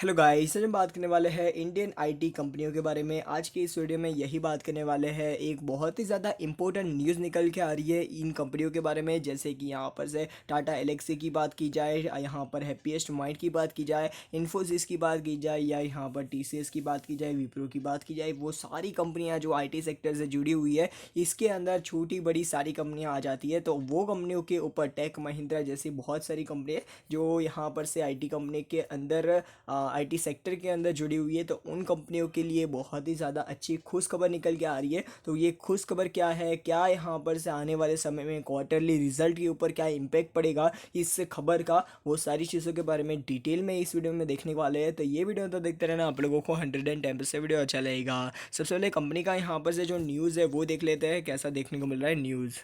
Hello guys, आज हम बात करने वाले हैं इंडियन आईटी कंपनियों के बारे में। आज की इस वीडियो में यही बात करने वाले हैं। एक बहुत ही ज़्यादा इंपॉर्टेंट न्यूज़ निकल के आ रही है इन कंपनियों के बारे में, जैसे कि यहाँ पर से टाटा एलेक्सी की बात की जाए, यहाँ पर हैप्पीएस्ट माइंड की बात की जाए, इन्फोसिस की बात की जाए, या यहाँ पर टीसीएस की बात की जाए, विप्रो की बात की जाए। वो सारी कंपनियाँ जो आई सेक्टर से जुड़ी हुई है, इसके अंदर छोटी बड़ी सारी कंपनियाँ आ जाती है। तो वो कंपनियों के ऊपर टेक महिंद्रा जैसी बहुत सारी कंपनियाँ जो यहाँ पर से आईटी कंपनी के अंदर आईटी सेक्टर के अंदर जुड़ी हुई है, तो उन कंपनियों के लिए बहुत ही ज़्यादा अच्छी खुश खबर निकल के आ रही है। तो ये खुश खबर क्या है, क्या यहाँ पर से आने वाले समय में क्वार्टरली रिजल्ट के ऊपर क्या इम्पैक्ट पड़ेगा इस खबर का, वो सारी चीज़ों के बारे में डिटेल में इस वीडियो में देखने वाले हैं। तो ये वीडियो तो देखते रहना, आप लोगों को 110% वीडियो अच्छा लगेगा। सबसे पहले कंपनी का यहाँ पर से जो न्यूज़ है वो देख लेते हैं, कैसा देखने को मिल रहा है न्यूज़।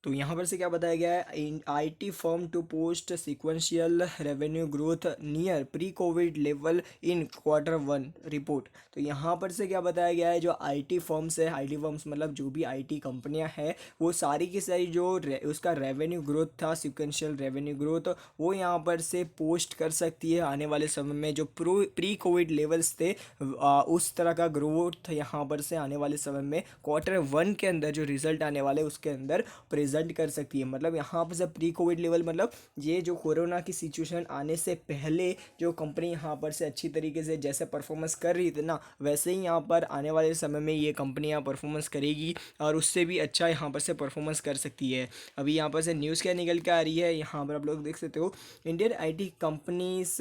तो यहाँ पर से क्या बताया गया है, in IT firm to post sequential revenue growth near pre Covid level in Q1 report. तो यहाँ पर से क्या बताया गया है, जो आईटी फर्म्स है, आईटी फर्म्स मतलब जो भी आईटी कंपनियाँ हैं, वो सारी की सारी जो उसका रेवेन्यू ग्रोथ था, सिक्वेंशियल रेवेन्यू ग्रोथ, वो यहाँ पर से पोस्ट कर सकती है आने वाले समय में। जो प्री कोविड लेवल्स थे, उस तरह का ग्रोथ यहाँ पर से आने वाले समय में Q1 के अंदर जो रिजल्ट आने वाले उसके अंदर प्रेजेंट कर सकती है। मतलब यहाँ पर से प्री कोविड लेवल मतलब ये जो कोरोना की सिचुएशन आने से पहले जो कंपनी यहाँ पर से अच्छी तरीके से जैसे परफॉर्मेंस कर रही थी ना, वैसे ही यहाँ पर आने वाले समय में ये कंपनियाँ परफॉर्मेंस करेगी और उससे भी अच्छा यहाँ पर से परफॉर्मेंस कर सकती है। अभी यहाँ पर से न्यूज़ क्या निकल के आ रही है, यहाँ पर आप लोग देख सकते हो, Indian IT companies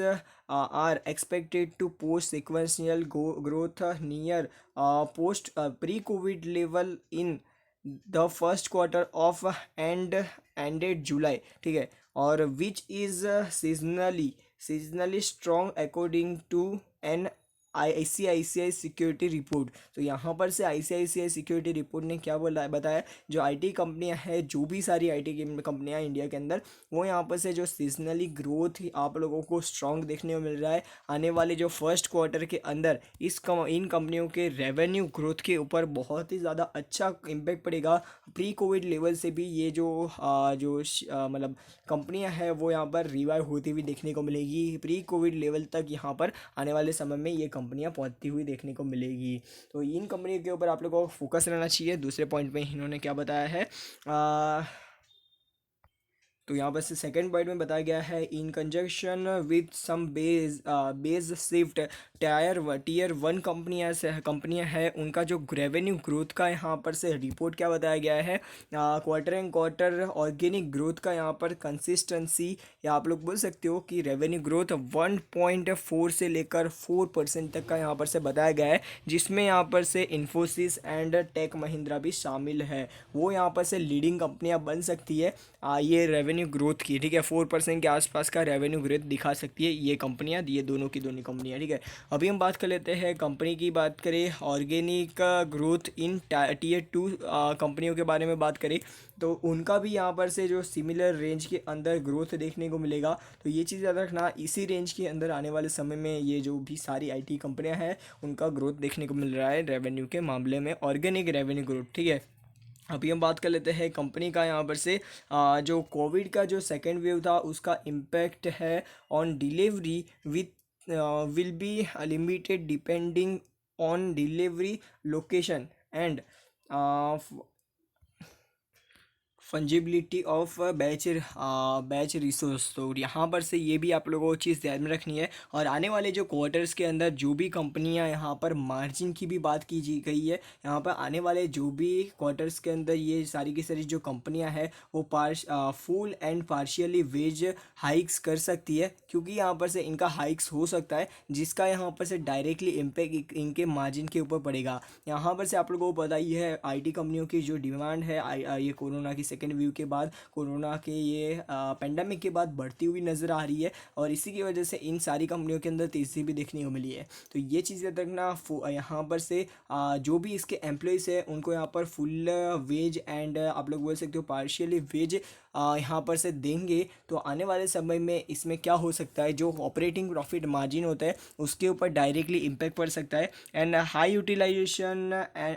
are expected to post sequential growth near post pre Covid level in the first quarter of ended July, ठीक है, और which is seasonally strong according to an ICICI security report. तो यहाँ पर से ICICI security report ने क्या बोला बताया, जो आईटी कंपनियाँ हैं, जो भी सारी आईटी कंपनियाँ इंडिया के अंदर, वो यहाँ पर से जो सीजनली ग्रोथ आप लोगों को स्ट्रॉन्ग देखने को मिल रहा है आने वाले जो फर्स्ट क्वार्टर के अंदर, इन कंपनियों के रेवेन्यू ग्रोथ के ऊपर बहुत ही ज़्यादा अच्छा इम्पैक्ट पड़ेगा। प्री कोविड लेवल से भी ये मतलब कंपनियां हैं वो यहाँ पर रिवाइव होती हुई देखने को मिलेगी। प्री कोविड लेवल तक यहाँ पर आने वाले समय में ये कंपनियां पहुँचती हुई देखने को मिलेगी। तो इन कंपनियों के ऊपर आप लोगों को फोकस रहना चाहिए। दूसरे पॉइंट में इन्होंने क्या बताया है, तो यहाँ पर से सेकंड पॉइंट में बताया गया है, in conjunction with some base shift tier 1 कंपनियाँ हैं, उनका जो रेवेन्यू ग्रोथ का यहाँ पर से रिपोर्ट क्या बताया गया है, quarter and quarter organic growth का यहाँ पर कंसिस्टेंसी, या आप लोग बोल सकते हो कि रेवेन्यू ग्रोथ 1.4 से लेकर 4% तक का यहाँ पर से बताया गया है, जिसमें यहाँ पर से इन्फोसिस एंड टेक महिंद्रा भी शामिल है। वो यहाँ पर से लीडिंग कंपनियाँ बन सकती है ये रेवेन्यू ग्रोथ की, ठीक है, 4% के आसपास का रेवेन्यू ग्रोथ दिखा सकती है ये कंपनियां, ये दोनों की दोनों कंपनियां, ठीक है। अभी हम बात कर लेते हैं कंपनी की, बात करें ऑर्गेनिक ग्रोथ इन Tier 2 कंपनियों के बारे में बात करें, तो उनका भी यहाँ पर से जो सिमिलर रेंज के अंदर ग्रोथ देखने को मिलेगा। तो ये चीज़ याद रखना, इसी रेंज के अंदर आने वाले समय में ये जो भी सारी आईटी कंपनियां हैं उनका ग्रोथ देखने को मिल रहा है रेवेन्यू के मामले में, ऑर्गेनिक रेवेन्यू ग्रोथ, ठीक है। अभी हम बात कर लेते हैं कंपनी का, यहाँ पर से जो कोविड का जो सेकेंड वेव था उसका इम्पैक्ट है on delivery with will be limited depending on delivery location and fungibility of batch resource. तो यहाँ पर से ये भी आप लोगों को चीज़ ध्यान में रखनी है। और आने वाले जो क्वार्टर्स के अंदर जो भी कंपनियाँ, यहाँ पर मार्जिन की भी बात की गई है, यहाँ पर आने वाले जो भी क्वार्टर्स के अंदर ये सारी की सारी जो कंपनियाँ हैं वो full and partially wage hikes कर सकती है, क्योंकि यहाँ पर से इनका हाइक्स हो सकता है जिसका यहाँ पर से डायरेक्टली इम्पैक्ट इनके मार्जिन के ऊपर पड़ेगा। यहाँ पर से आप लोगों को पता ही है आईटी कंपनियों की जो डिमांड है ये कोरोना की सेकेंड वेव के बाद, कोरोना के ये पेंडेमिक के बाद बढ़ती हुई नज़र आ रही है, और इसी की वजह से इन सारी कंपनियों के अंदर तेज़ी भी देखने को मिली है। तो ये चीज़ याद रखना, यहाँ पर से जो भी इसके एम्प्लॉयज़ है उनको यहाँ पर फुल वेज एंड आप लोग बोल सकते हो पार्शियली वेज यहाँ पर से देंगे तो आने वाले समय में इसमें क्या हो सकता है, जो ऑपरेटिंग प्रॉफिट मार्जिन होता है उसके ऊपर डायरेक्टली इम्पेक्ट पड़ सकता है। एंड हाई यूटिलाइजेशन,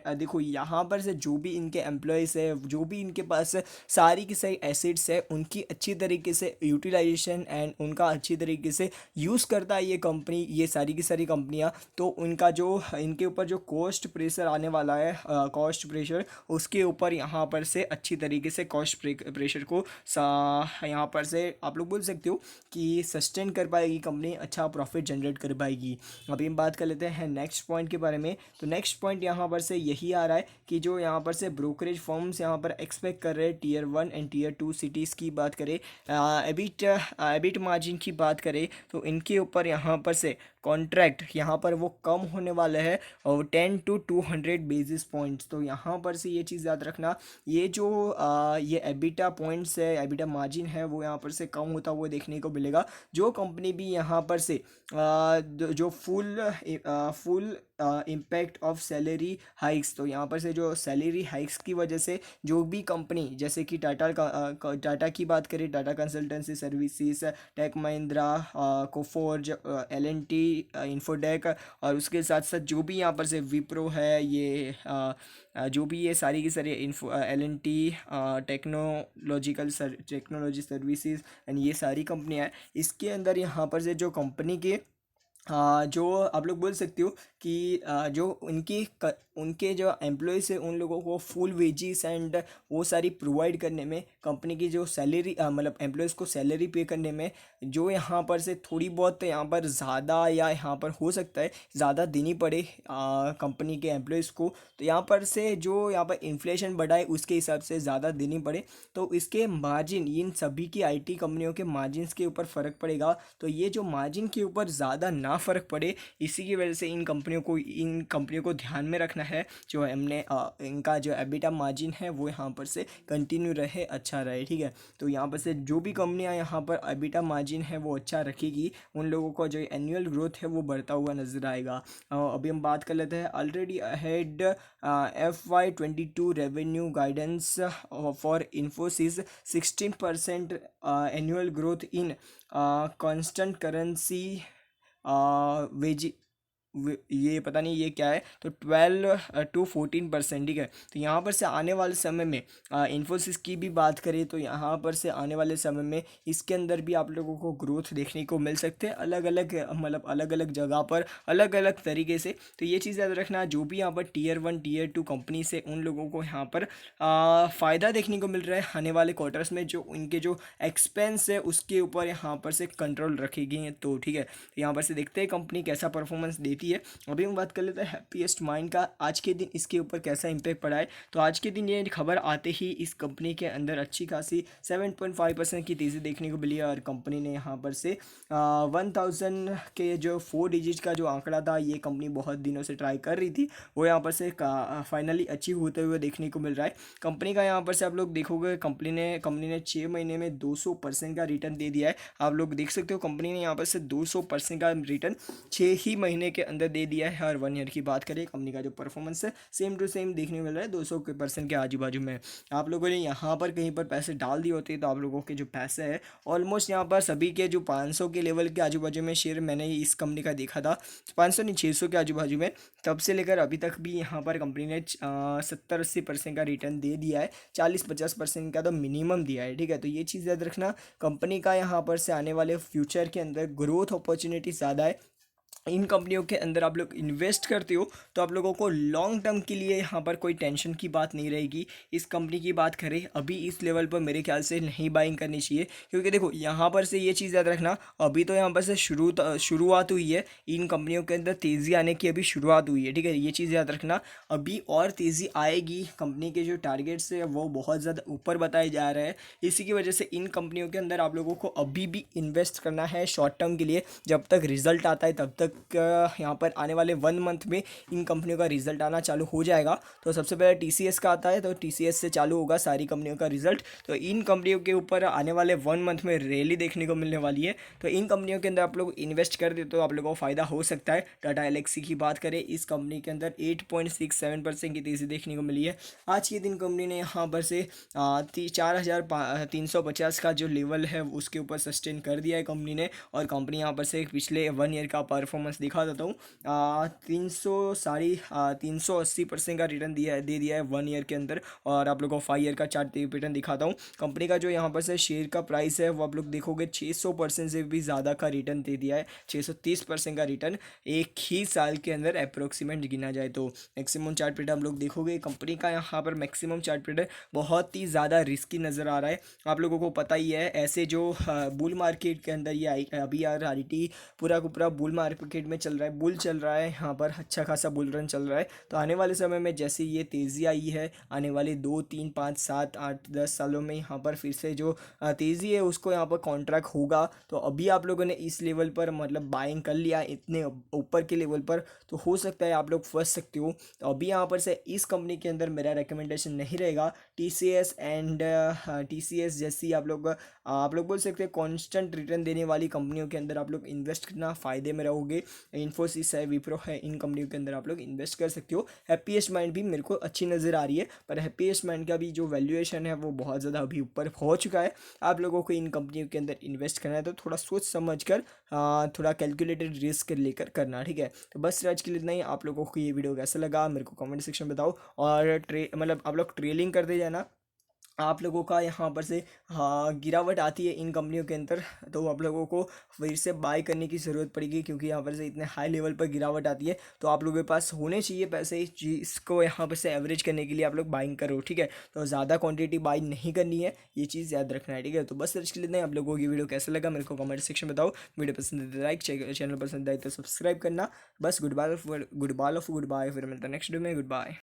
देखो यहाँ पर से जो भी इनके एम्प्लॉयज़ है, जो भी इनके पास सारी की सारी एसेट्स है, उनकी अच्छी तरीके से यूटिलाइजेशन एंड उनका अच्छी तरीके से यूज़ करता है ये कंपनी, ये सारी की सारी कंपनियां, तो उनका जो इनके ऊपर जो कॉस्ट प्रेशर आने वाला है, कॉस्ट प्रेशर, उसके ऊपर यहाँ पर से अच्छी तरीके से कॉस्ट प्रेशर को यहाँ पर से आप लोग बोल सकते हो कि सस्टेन कर पाएगी कंपनी, अच्छा प्रॉफिट जनरेट कर पाएगी। अभी हम बात कर लेते हैं नेक्स्ट पॉइंट के बारे में। तो नेक्स्ट पॉइंट यहाँ पर से यही आ रहा है कि जो यहाँ पर से ब्रोकरेज फर्म्स यहाँ पर एक्सपेक्ट कर रहे हैं टीयर 1 एंड टीयर 2 सिटीज़ की बात करें, एबिट मार्जिन की बात करें, तो इनके ऊपर यहाँ पर से कॉन्ट्रैक्ट यहाँ पर वो कम होने वाले हैं और 10 to 200 बेसिस पॉइंट्स। तो यहाँ पर से ये चीज़ याद रखना, ये जो ये एबिटा पॉइंट्स है, एबिटा मार्जिन है, वो यहाँ पर से कम होता हुआ देखने को मिलेगा। जो कंपनी भी यहाँ पर से जो full impact of salary hikes, तो यहाँ पर से जो सैलरी हाइक्स की वजह से जो भी कंपनी, जैसे कि टाटा की बात करें, टाटा कंसल्टेंसी सर्विसेज, टेक महिंद्रा, कोफोर्ज, L&T, इन्फोटेक, और उसके साथ साथ जो भी यहाँ पर से विप्रो है, ये जो भी ये सारी की सारी L&T, टेक्नोलॉजी सर्विसेज एंड ये सारी कंपनियाँ हैं, इसके अंदर यहाँ पर से जो कंपनी के जो आप लोग बोल सकते हो कि जो उनके जो एम्प्लॉयज़ है उन लोगों को फुल वेजिस एंड वो सारी प्रोवाइड करने में, कंपनी की जो सैलरी मतलब एम्प्लॉयज़ को सैलरी पे करने में, जो यहाँ पर से थोड़ी बहुत यहाँ पर ज़्यादा या यहाँ पर हो सकता है ज़्यादा देनी पड़े कंपनी के एम्प्लॉयज़ को, तो यहाँ पर से जो यहाँ पर इन्फ्लेशन बढ़ा है उसके हिसाब से ज़्यादा देनी पड़े, तो इसके मार्जिन, इन सभी की आईटी कंपनियों के मार्जिन्स के ऊपर फ़र्क पड़ेगा। तो ये जो मार्जिन के ऊपर ज़्यादा ना फ़र्क पड़े, इसी की वजह से इन कंपनियों को ध्यान में रखना है, जो हमने इनका जो एबिटा मार्जिन है वो यहाँ पर से कंटिन्यू रहे, अच्छा रहे, ठीक है। तो यहाँ पर से जो भी कंपनियाँ यहाँ पर एबिटा मार्जिन है वो अच्छा रखेगी, उन लोगों का जो एनुअल ग्रोथ है वो बढ़ता हुआ नजर आएगा। अभी हम बात कर लेते हैं already ahead FY22 revenue guidance for Infosys 16% annual growth in constant currency veggie, ये पता नहीं ये क्या है, तो 12 to 14%, ठीक है। तो यहाँ पर से आने वाले समय में इन्फोसिस की भी बात करें तो यहाँ पर से आने वाले समय में इसके अंदर भी आप लोगों को ग्रोथ देखने को मिल सकते हैं, अलग अलग मतलब अलग अलग जगह पर अलग अलग तरीके से। तो ये चीज़ याद रखना, जो भी यहाँ पर टीयर 1 टीयर 2 कंपनी से उन लोगों को यहाँ पर फ़ायदा देखने को मिल रहा है आने वाले क्वार्टर्स में, जो उनके जो एक्सपेंस है उसके ऊपर यहाँ पर से कंट्रोल रखेगी, तो ठीक है। तो यहाँ पर से देखते हैं कंपनी कैसा परफॉर्मेंस देती है। अभी हम बात कर लेते हैं हैप्पीएस्ट माइंड का, आज के दिन इसके ऊपर कैसा इंपैक्ट पड़ा है। तो आज के दिन ये खबर आते ही इस कंपनी के अंदर अच्छी खासी 7.5% की तेज़ी देखने को मिली है, और कंपनी ने यहाँ पर से 1000 के जो 4 डिजिट का जो आंकड़ा था, ये कंपनी बहुत दिनों से ट्राई कर रही थी, वो यहाँ पर से फाइनली अचीव होते हुए देखने को मिल रहा है। कंपनी का यहाँ पर से आप लोग देखोगे, कंपनी ने 6 महीने में 200% का रिटर्न दे दिया है। आप लोग देख सकते हो कंपनी ने यहाँ पर से 200% का रिटर्न 6 ही महीने के अंदर दे दिया है। और 1 ईयर की बात करें, कंपनी का जो परफॉर्मेंस है सेम टू सेम देखने को मिल रहा है 200% के आजू बाजू में। आप लोगों ने यहाँ पर कहीं पर पैसे डाल दिए होते तो आप लोगों के जो पैसे है ऑलमोस्ट यहाँ पर सभी के जो 500 के लेवल के आजू बाजू में शेयर मैंने इस कंपनी का देखा था, 500 नहीं 600 के आजू बाजू में, तब से लेकर अभी तक भी यहाँ पर कंपनी ने 70-80% का रिटर्न दे दिया है, 40-50% का तो मिनिमम दिया है, ठीक है। तो ये चीज़ याद रखना, कंपनी का यहाँ पर से आने वाले फ्यूचर के अंदर ग्रोथ अपॉर्चुनिटी ज़्यादा है। इन कंपनियों के अंदर आप लोग इन्वेस्ट करते हो तो आप लोगों को लॉन्ग टर्म के लिए यहाँ पर कोई टेंशन की बात नहीं रहेगी। इस कंपनी की बात करें, अभी इस लेवल पर मेरे ख्याल से नहीं बाइंग करनी चाहिए, क्योंकि देखो यहाँ पर से ये चीज़ याद रखना, अभी तो यहाँ पर से शुरुआत हुई है, इन कंपनियों के अंदर तेज़ी आने की अभी शुरुआत हुई है, ठीक है। ये चीज़ याद रखना, अभी और तेज़ी आएगी, कंपनी के जो टारगेट्स है वो बहुत ज़्यादा ऊपर बताए जा रहे हैं। इसी की वजह से इन कंपनियों के अंदर आप लोगों को अभी भी इन्वेस्ट करना है शॉर्ट टर्म के लिए, जब तक रिजल्ट आता है तब तक यहाँ पर आने वाले 1 मंथ में इन कंपनियों का रिजल्ट आना चालू हो जाएगा। तो सबसे पहले टीसीएस का आता है, तो टीसीएस से चालू होगा सारी कंपनियों का रिजल्ट। तो इन कंपनियों के ऊपर आने वाले 1 मंथ में रैली देखने को मिलने वाली है। तो इन कंपनियों के अंदर आप लोग इन्वेस्ट कर दे तो आप लोगों को फ़ायदा हो सकता है। टाटा एलेक्सी की बात करें, इस कंपनी के अंदर 8.67% की तेज़ी देखने को मिली है। आज के दिन कंपनी ने यहाँ पर से 4,350 का जो लेवल है उसके ऊपर सस्टेन कर दिया है कंपनी ने। और कंपनी यहाँ पर से पिछले 1 ईयर का परफॉर्मेंस दिखा देता हूँ, 380% का रिटर्न दे दिया है 1 ईयर के अंदर। और आप लोगों को 5 ईयर का चार्ट रिटर्न दिखाता हूँ। कंपनी का जो यहाँ पर से शेयर का प्राइस है वो आप लोग देखोगे 600% से भी ज़्यादा का रिटर्न दे दिया है। 630% का रिटर्न एक ही साल के अंदर अप्रोक्सीमेट गिना जाए तो। मैक्सिमम चार्ट पैटर्न आप लोग देखोगे कंपनी का यहाँ पर मैक्सिमम चार्ट पैटर्न बहुत ही ज़्यादा रिस्की नज़र आ रहा है। आप लोगों को पता ही है ऐसे जो बुल मार्केट के अंदर ये अभी यार आईटी पूरा का पूरा बुल मार्केट में चल रहा है, बुल चल रहा है यहाँ पर, अच्छा खासा बुल रन चल रहा है। तो आने वाले समय में जैसे ये तेज़ी आई है, आने वाले 2 3 5 7 8 10 सालों में यहाँ पर फिर से जो तेज़ी है उसको यहाँ पर कॉन्ट्रैक्ट होगा। तो अभी आप लोगों ने इस लेवल पर मतलब बाइंग कर लिया इतने ऊपर के लेवल पर, तो हो सकता है आप लोग फंस सकते हो। तो अभी यहाँ पर से इस कंपनी के अंदर मेरा रिकमेंडेशन नहीं रहेगा। टीसीएस एंड टीसीएस जैसी आप लोग बोल सकते हैं कांस्टेंट रिटर्न देने वाली कंपनियों के अंदर आप लोग इन्वेस्ट करना फ़ायदे में रहोगे। इन्फोसिस है, विप्रो है, इन कंपनियों के अंदर आप लोग इन्वेस्ट कर सकते हो। हैप्पीएस्ट माइंड भी मेरे को अच्छी नज़र आ रही है, पर हैप्पीएस्ट माइंड का भी जो वैल्यूएशन है वो बहुत ज़्यादा अभी ऊपर हो चुका है। आप लोगों को इन कंपनियों के अंदर इन्वेस्ट करना है तो थोड़ा सोच समझ कर थोड़ा कैलकुलेटेड रिस्क लेकर करना, ठीक है। तो बस आज के लिए इतना ही। आप लोगों को ये वीडियो कैसा लगा मेरे को कमेंट सेक्शन में बताओ। और मतलब आप लोग ट्रेलिंग करते जाना। आप लोगों का यहाँ पर से गिरावट आती है इन कंपनियों के अंदर तो आप लोगों को फिर से बाय करने की ज़रूरत पड़ेगी, क्योंकि यहाँ पर से इतने हाई लेवल पर गिरावट आती है। तो आप लोगों के पास होने चाहिए पैसे जिसको यहाँ पर से एवरेज करने के लिए आप लोग बाइंग करो, ठीक है। तो ज़्यादा क्वांटिटी बाई नहीं करनी है, ये चीज़ याद रखना है, ठीक है। तो बस आज के लिए नहीं, आप लोगों की वीडियो कैसा लगा मेरे को कमेंट सेक्शन में बताओ। वीडियो पसंद है तो लाइक, चैनल पसंद आए तो सब्सक्राइब करना। बस good bye of good bye, फिर मिलता है नेक्स्ट वीडियो में। Good bye.